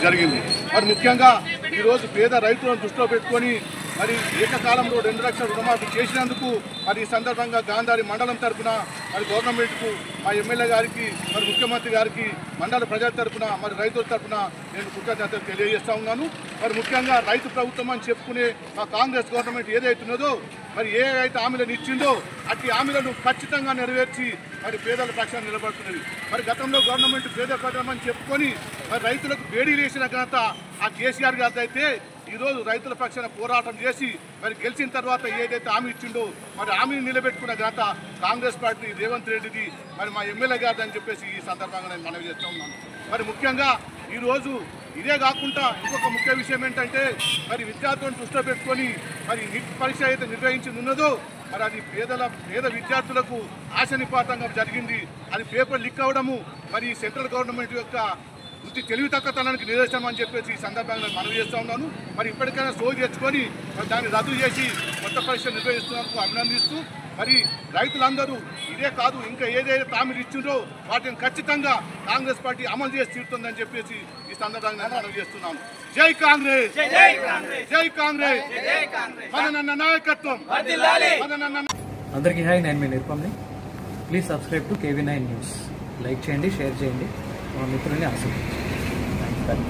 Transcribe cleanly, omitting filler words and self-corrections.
జరిగింది। మరి ముఖ్యంగా ఈరోజు పేద రైతులను దృష్టిలో పెట్టుకొని మరి ఏకకాలంలో 2 లక్షల రుణమాఫీ చేసినందుకు మరి ఈ సందర్భంగా గాంధారి మండలం తరఫున మరి గవర్నమెంట్కు మా ఎమ్మెల్యే గారికి మరి ముఖ్యమంత్రి గారికి మండల ప్రజల తరఫున మరి రైతుల తరఫున నేను కృతజ్ఞతలు తెలియజేస్తా ఉన్నాను। మరి ముఖ్యంగా రైతు ప్రభుత్వం అని చెప్పుకునే మా కాంగ్రెస్ గవర్నమెంట్ ఏదైతున్నదో మరి ఏ అయితే హామీలను ఇచ్చిందో అట్టి హామీలను ఖచ్చితంగా నెరవేర్చి మరి పేదల పక్షాన నిలబడుతున్నది। మరి గతంలో గవర్నమెంట్ పేద ప్రజలమని చెప్పుకొని మరి రైతులకు బేడీలు వేసిన ఘనత ఆ కేసీఆర్ గారిది అయితే ఈరోజు రైతుల పక్షాన పోరాటం చేసి మరి గెలిచిన తర్వాత ఏదైతే హామీ ఇచ్చిండో మరి హామీని నిలబెట్టుకున్న ఘనత కాంగ్రెస్ పార్టీ రేవంత్ రెడ్డిది మరి మా ఎమ్మెల్యే గారిది అని చెప్పేసి ఈ సందర్భంగా నేను మనవి చేస్తూ ఉన్నాను। మరి ముఖ్యంగా ఈరోజు ఇదే కాకుండా ఇంకొక ముఖ్య విషయం ఏంటంటే మరి విద్యార్థులను దృష్టిలో పెట్టుకొని మరి నీట్ పరీక్ష అయితే నిర్వహించింది ఉన్నదో మరి అది పేద విద్యార్థులకు ఆశనిపాతంగా జరిగింది। అది పేపర్ లీక్ అవ్వడము మరి సెంట్రల్ గవర్నమెంట్ యొక్క వృత్తి తెలివి తక్కువతనానికి నిదర్శనం అని చెప్పేసి ఈ సందర్భంగా మనవి చేస్తూ ఉన్నాను। మరి ఇప్పటికైనా సోయి తెచ్చుకొని మరి దాన్ని రద్దు చేసి కొత్త పరీక్ష నిర్వహిస్తున్నందుకు అభినందిస్తూ మరి రైతులందరూ ఇదే కాదు ఇంకా ఏదైతే హామీలు ఇచ్చిందో వాటిని ఖచ్చితంగా కాంగ్రెస్ పార్టీ అమలు చేసి తీరుతుందని చెప్పేసి ఈ సందర్భంగా మనవి చేస్తున్నాను। జై కాంగ్రెస్, జై కాంగ్రెస్, మదనన్న నాయకత్వం। అందరికీ హాయ్, నేను మీ నిర్పమ్ని। Please subscribe to KV9 news. Like చేయండి, షేర్ చేయండి, మా మిత్రుల్ని ఆశీర్వదించండి।